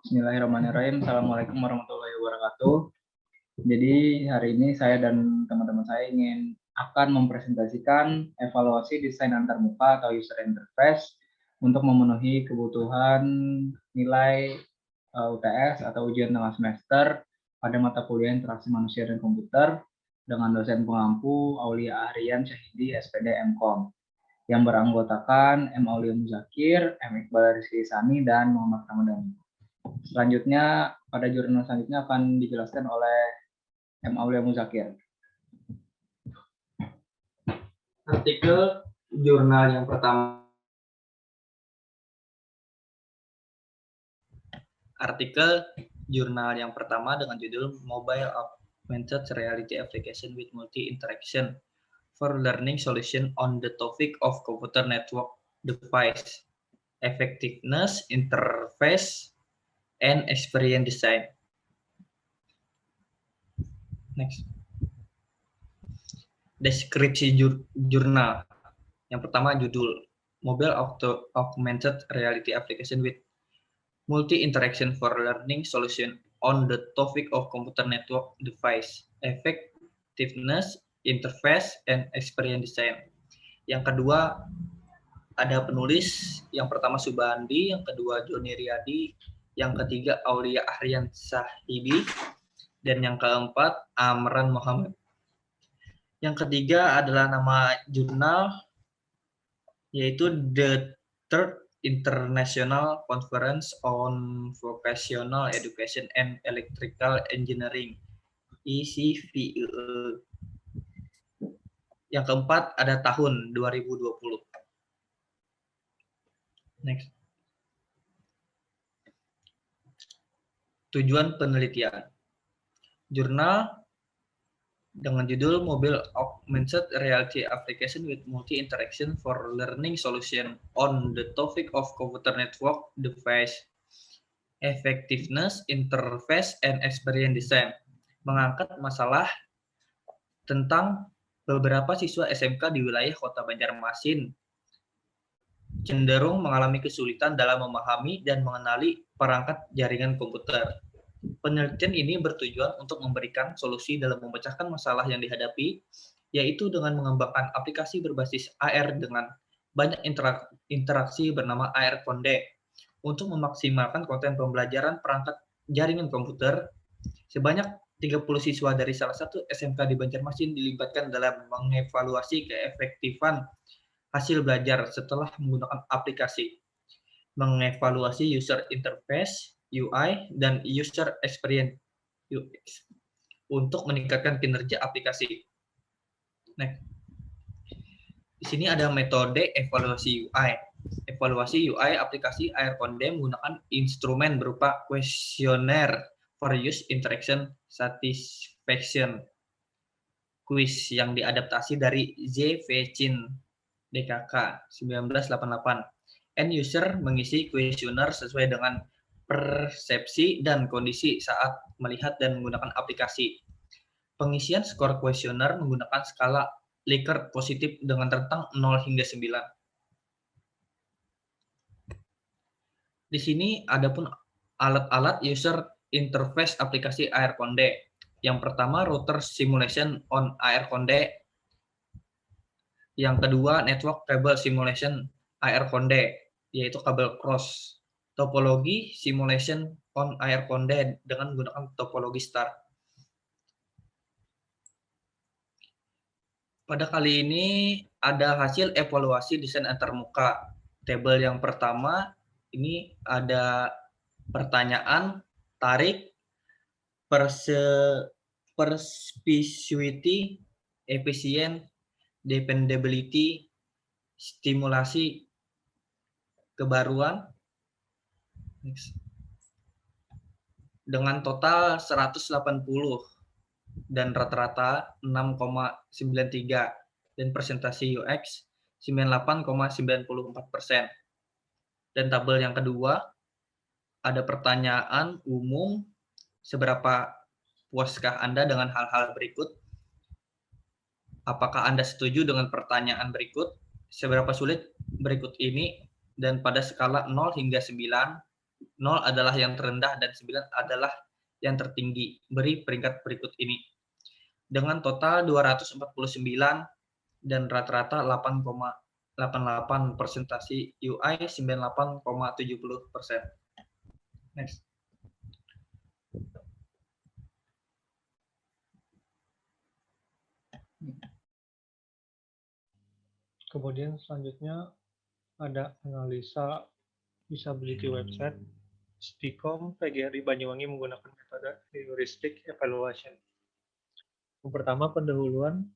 Bismillahirrahmanirrahim. Assalamualaikum warahmatullahi wabarakatuh. Jadi hari ini saya dan teman-teman saya akan mempresentasikan evaluasi desain antarmuka atau user interface untuk memenuhi kebutuhan nilai UTS atau ujian tengah semester pada mata kuliah interaksi manusia dan komputer dengan dosen pengampu Aulia Aryan Syahidi SPD MKOM yang beranggotakan M. Aulia Muzakir, M. Iqbal Rizky Sani, dan Muhammad Ramadhani. Selanjutnya, pada jurnal selanjutnya akan dijelaskan oleh M. Aulia Muzakir. Artikel jurnal yang pertama. Dengan judul Mobile Augmented Reality Application with Multi-Interaction for Learning Solution on the Topic of Computer Network Device, Effectiveness, Interface, and Experience Design. Next. Deskripsi jurnal. Yang pertama judul Mobile Augmented Reality Application with Multi-Interaction for Learning Solution on the Topic of Computer Network Device, Effectiveness, Interface, and Experience Design. Yang kedua ada penulis, yang pertama Subandi, yang kedua Joni Riyadi, yang ketiga Aulia Aryan Syahidi, dan yang keempat Amran Muhammad. Yang ketiga adalah nama jurnal, yaitu The Third International Conference on Vocational Education and Electrical Engineering, ECVE. Yang keempat ada tahun 2020. Next. Tujuan penelitian. Jurnal dengan judul Mobile Augmented Reality Application with Multi-Interaction for Learning Solution on the Topic of Computer Network Device, Effectiveness, Interface, and Experience Design, mengangkat masalah tentang beberapa siswa SMK di wilayah Kota Banjarmasin cenderung mengalami kesulitan dalam memahami dan mengenali perangkat jaringan komputer. Penelitian ini bertujuan untuk memberikan solusi dalam memecahkan masalah yang dihadapi, yaitu dengan mengembangkan aplikasi berbasis AR dengan banyak interaksi bernama AR Conde untuk memaksimalkan konten pembelajaran perangkat jaringan komputer. Sebanyak 30 siswa dari salah satu SMK di Banjarmasin dilibatkan dalam mengevaluasi keefektifan hasil belajar setelah menggunakan aplikasi, mengevaluasi user interface UI dan user experience UX untuk meningkatkan kinerja aplikasi. Next. Di sini ada metode evaluasi UI. Evaluasi UI aplikasi AR Conde menggunakan instrumen berupa kuesioner for use interaction satisfaction quiz yang diadaptasi dari Zevchin DKK 1988. End user mengisi kuesioner sesuai dengan persepsi dan kondisi saat melihat dan menggunakan aplikasi. Pengisian skor kuesioner menggunakan skala Likert positif dengan rentang 0 hingga 9. Di sini ada pun alat-alat user interface aplikasi AR Conde. Yang pertama router simulation on AR Conde. Yang kedua, network cable simulation AR Conde, yaitu kabel cross. Topologi simulation on AR Conde dengan menggunakan topologi star. Pada kali ini ada hasil evaluasi desain antarmuka. Tabel yang pertama, ini ada pertanyaan, tarik, perspicity, efisien, dependability, stimulasi, kebaruan, dengan total 180 dan rata-rata 6,93 dan presentasi UX 98,94%. Dan tabel yang kedua ada pertanyaan umum, seberapa puaskah Anda dengan hal-hal berikut? Apakah Anda setuju dengan pertanyaan berikut? Seberapa sulit berikut ini? Dan pada skala 0 hingga 9, 0 adalah yang terendah dan 9 adalah yang tertinggi. Beri peringkat berikut ini. Dengan total 249 dan rata-rata 8,88 persentase UI 98,70%. Next. Kemudian selanjutnya ada analisa usability website. Stikom PGRI Banyuwangi menggunakan metode heuristic evaluation. Yang pertama, pendahuluan.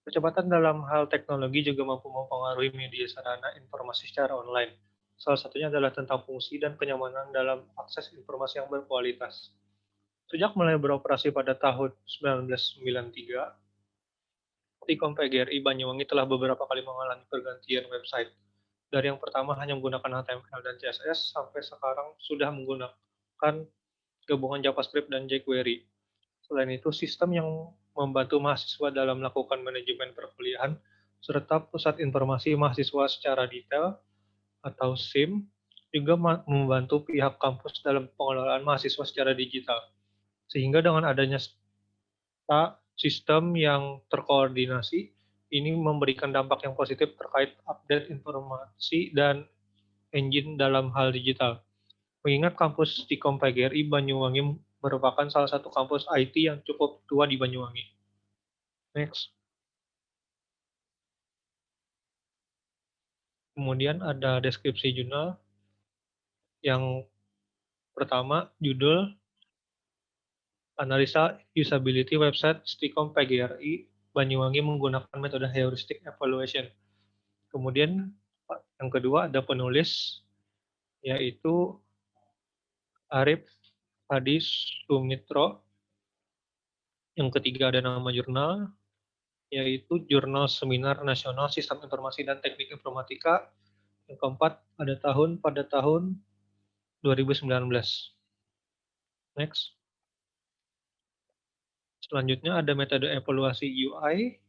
Kecepatan dalam hal teknologi juga mampu mempengaruhi media sarana informasi secara online. Salah satunya adalah tentang fungsi dan kenyamanan dalam akses informasi yang berkualitas. Sejak mulai beroperasi pada tahun 1993, Stikom PGRI Banyuwangi telah beberapa kali mengalami pergantian website. Dari yang pertama hanya menggunakan HTML dan CSS, sampai sekarang sudah menggunakan gabungan JavaScript dan jQuery. Selain itu, sistem yang membantu mahasiswa dalam melakukan manajemen perkuliahan, serta pusat informasi mahasiswa secara detail atau SIM, juga membantu pihak kampus dalam pengelolaan mahasiswa secara digital. Sehingga dengan adanya sistem yang terkoordinasi, ini memberikan dampak yang positif terkait update informasi dan engine dalam hal digital. Mengingat kampus Stikom PGRI Banyuwangi merupakan salah satu kampus IT yang cukup tua di Banyuwangi. Next. Kemudian ada deskripsi jurnal. Yang pertama, judul analisa usability website Stikom PGRI Banyuwangi menggunakan metode heuristic evaluation. Kemudian yang kedua ada penulis, yaitu Arif Hadi Sumitro. Yang ketiga ada nama jurnal, yaitu Jurnal Seminar Nasional Sistem Informasi dan Teknik Informatika. Yang keempat ada pada tahun 2019. Next. Selanjutnya ada metode evaluasi UI.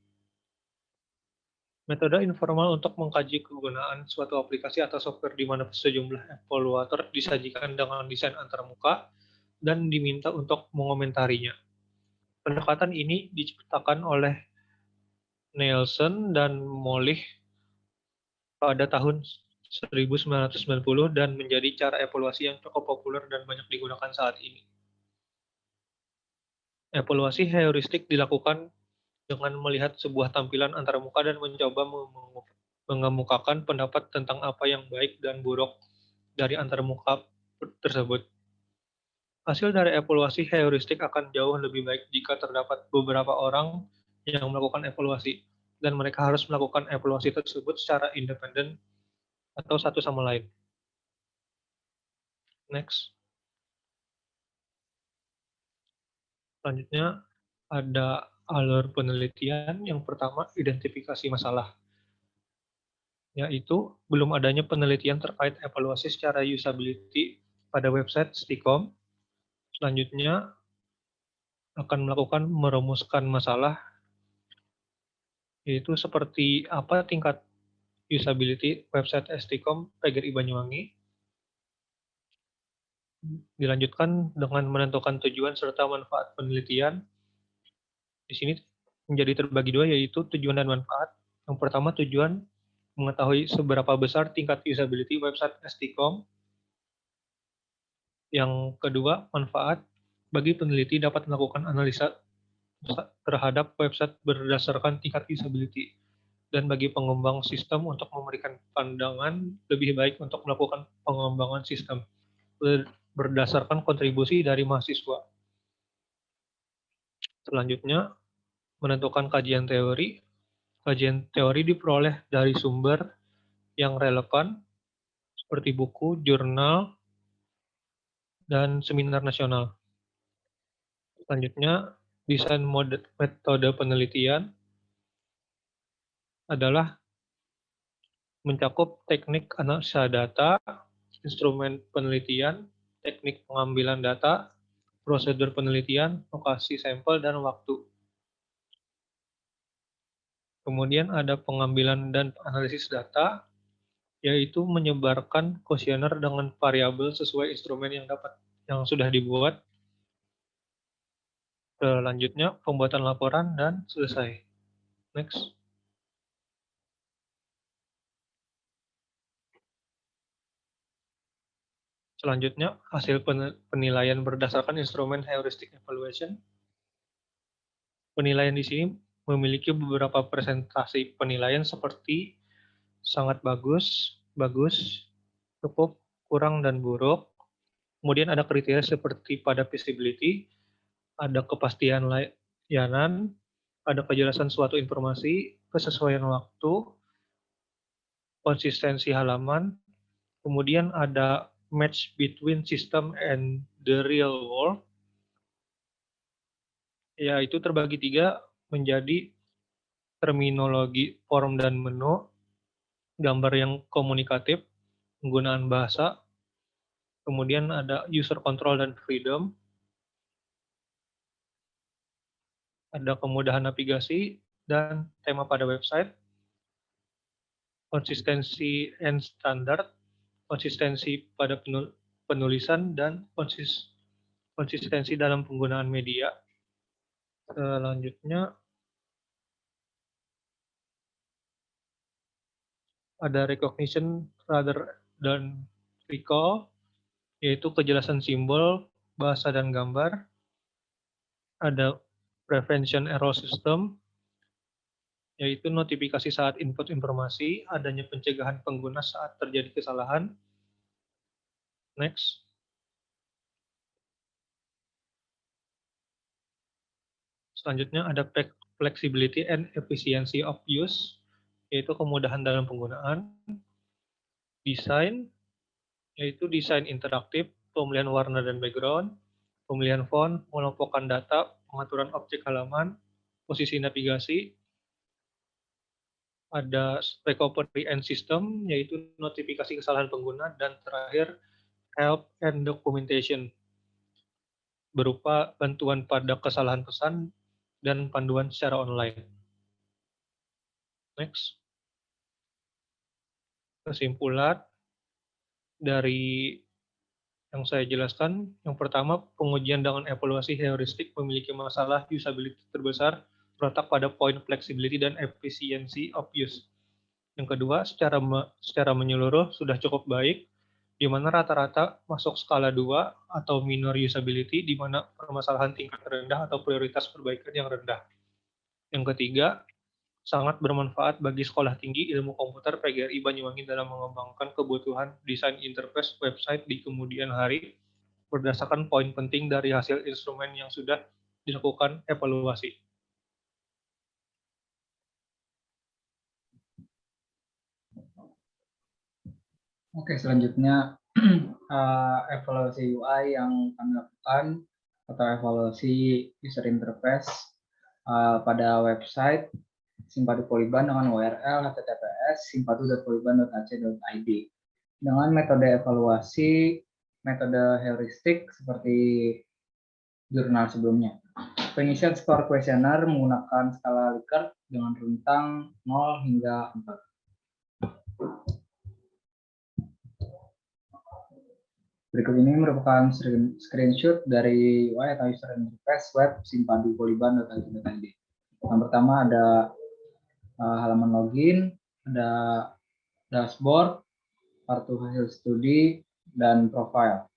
Metode informal untuk mengkaji kegunaan suatu aplikasi atau software di mana sejumlah evaluator disajikan dengan desain antarmuka dan diminta untuk mengomentarinya. Pendekatan ini diciptakan oleh Nielsen dan Molich pada tahun 1990 dan menjadi cara evaluasi yang cukup populer dan banyak digunakan saat ini. Evaluasi heuristik dilakukan dengan melihat sebuah tampilan antarmuka dan mencoba mengemukakan pendapat tentang apa yang baik dan buruk dari antarmuka tersebut. Hasil dari evaluasi heuristik akan jauh lebih baik jika terdapat beberapa orang yang melakukan evaluasi, dan mereka harus melakukan evaluasi tersebut secara independen atau satu sama lain. Next. Selanjutnya ada alur penelitian. Yang pertama, identifikasi masalah, yaitu belum adanya penelitian terkait evaluasi secara usability pada website Stikom. Selanjutnya akan melakukan merumuskan masalah, yaitu seperti apa tingkat usability website Stikom PGRI Banyuwangi. Dilanjutkan dengan menentukan tujuan serta manfaat penelitian. Di sini menjadi terbagi dua, yaitu tujuan dan manfaat. Yang pertama, tujuan mengetahui seberapa besar tingkat usability website Stikom. Yang kedua, manfaat. Bagi peneliti dapat melakukan analisa terhadap website berdasarkan tingkat usability. Dan bagi pengembang sistem untuk memberikan pandangan lebih baik untuk melakukan pengembangan sistem berdasarkan kontribusi dari mahasiswa. Selanjutnya, menentukan kajian teori. Kajian teori diperoleh dari sumber yang relevan, seperti buku, jurnal, dan seminar nasional. Selanjutnya, desain metode penelitian adalah mencakup teknik analisa data, instrumen penelitian, teknik pengambilan data, prosedur penelitian, lokasi sampel, dan waktu. Kemudian ada pengambilan dan analisis data, yaitu menyebarkan kuesioner dengan variabel sesuai instrumen yang sudah dibuat. Selanjutnya, pembuatan laporan dan selesai. Next. Selanjutnya, hasil penilaian berdasarkan instrumen heuristic evaluation. Penilaian di sini memiliki beberapa presentasi penilaian seperti sangat bagus, bagus, cukup, kurang, dan buruk. Kemudian ada kriteria seperti pada visibility, ada kepastian layanan, ada kejelasan suatu informasi, kesesuaian waktu, konsistensi halaman, kemudian ada match between system and the real world, yaitu terbagi 3 menjadi terminologi form dan menu, gambar yang komunikatif, penggunaan bahasa, kemudian ada user control dan freedom, ada kemudahan navigasi, dan tema pada website, konsistensi and standard, konsistensi pada penulisan, dan konsistensi dalam penggunaan media. Selanjutnya, ada recognition rather than recall, yaitu kejelasan simbol, bahasa, dan gambar. Ada prevention error system, yaitu notifikasi saat input informasi, adanya pencegahan pengguna saat terjadi kesalahan. Next. Selanjutnya ada flexibility and efficiency of use, yaitu kemudahan dalam penggunaan. Desain, yaitu desain interaktif, pemilihan warna dan background, pemilihan font, mengelompokkan data, pengaturan objek halaman, posisi navigasi. Ada recovery and system, yaitu notifikasi kesalahan pengguna, dan terakhir help and documentation, berupa bantuan pada kesalahan pesan dan panduan secara online. Next. Kesimpulan dari yang saya jelaskan, yang pertama, pengujian dengan evaluasi heuristik memiliki masalah usability terbesar terletak pada poin flexibility dan efficiency of use. Yang kedua, secara menyeluruh sudah cukup baik, di mana rata-rata masuk skala 2 atau minor usability, di mana permasalahan tingkat rendah atau prioritas perbaikan yang rendah. Yang ketiga, sangat bermanfaat bagi Sekolah Tinggi Ilmu Komputer PGRI Banyuwangi dalam mengembangkan kebutuhan desain interface website di kemudian hari berdasarkan poin penting dari hasil instrumen yang sudah dilakukan evaluasi. Oke, selanjutnya evaluasi UI yang kami lakukan atau evaluasi user interface pada website Simpadu Poliban dengan URL https://simpadu.poliban.ac.id dengan metode evaluasi, metode heuristik seperti jurnal sebelumnya. Pengisian skor kuesioner menggunakan skala Likert dengan rentang 0 hingga 4. Berikut ini merupakan screenshot dari UI atau user interface web simpadu.poliban.ac.id. Yang pertama ada halaman login, ada dashboard, kartu hasil studi, dan profile.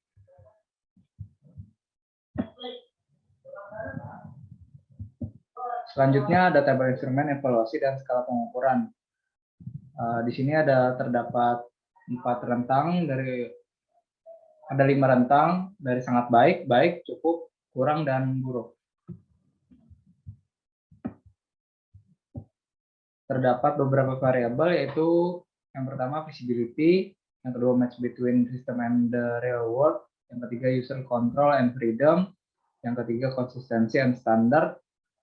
Selanjutnya ada tabel instrumen evaluasi dan skala pengukuran. Di sini terdapat 5 rentang dari sangat baik, baik, cukup, kurang, dan buruk. Terdapat beberapa variabel, yaitu yang pertama visibility, yang kedua match between system and the real world, yang ketiga user control and freedom, yang ketiga konsistensi and standard,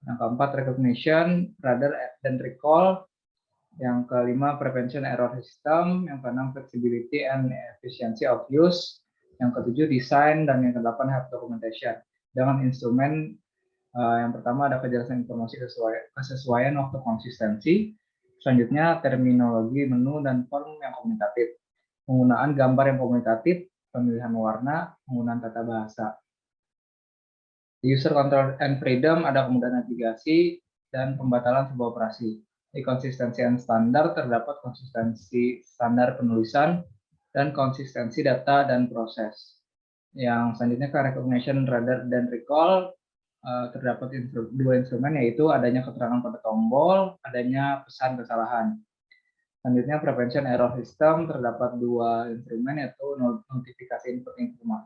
yang keempat recognition rather than recall, yang kelima prevention error system, yang keenam flexibility and efficiency of use, yang ketujuh desain, dan yang kedelapan help documentation. Dengan instrumen yang pertama ada kejelasan informasi kesesuaian waktu konsistensi, Selanjutnya, terminologi menu dan form yang komunikatif. Penggunaan gambar yang komunikatif, pemilihan warna, penggunaan tata bahasa. User control and freedom, ada kemudahan navigasi dan pembatalan sebuah operasi. Di konsistensi and standar terdapat konsistensi standar penulisan dan konsistensi data dan proses. Yang selanjutnya ke recognition rather than recall, terdapat dua instrumen, yaitu adanya keterangan pada tombol, adanya pesan kesalahan. Selanjutnya prevention error system, terdapat dua instrumen, yaitu notifikasi input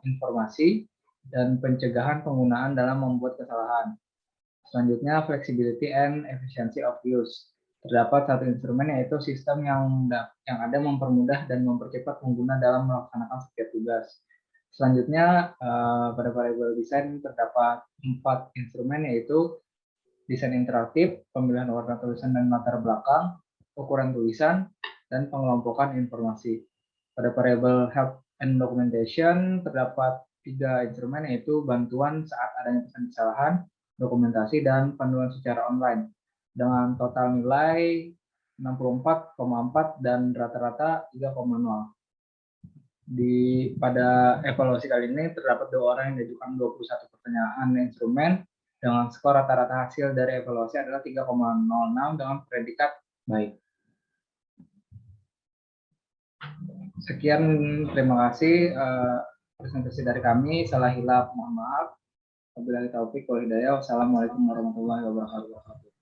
informasi dan pencegahan penggunaan dalam membuat kesalahan. Selanjutnya flexibility and efficiency of use. Terdapat satu instrumen, yaitu sistem yang ada mempermudah dan mempercepat pengguna dalam melaksanakan setiap tugas. Selanjutnya pada variabel desain terdapat 4 instrumen, yaitu desain interaktif, pemilihan warna tulisan dan latar belakang, ukuran tulisan, dan pengelompokan informasi. Pada variabel help and documentation terdapat 3 instrumen, yaitu bantuan saat adanya pesan kesalahan, dokumentasi, dan panduan secara online. Dengan total nilai 64,4 dan rata-rata 3,0. Pada evaluasi kali ini terdapat 2 orang yang diajukan 21 pertanyaan instrumen dengan skor rata-rata hasil dari evaluasi adalah 3,06 dengan predikat baik. Sekian, terima kasih presentasi dari kami. Salah hilaf mohon maaf. Wabillahi taufiq wal hidayah. Wassalamualaikum warahmatullahi wabarakatuh.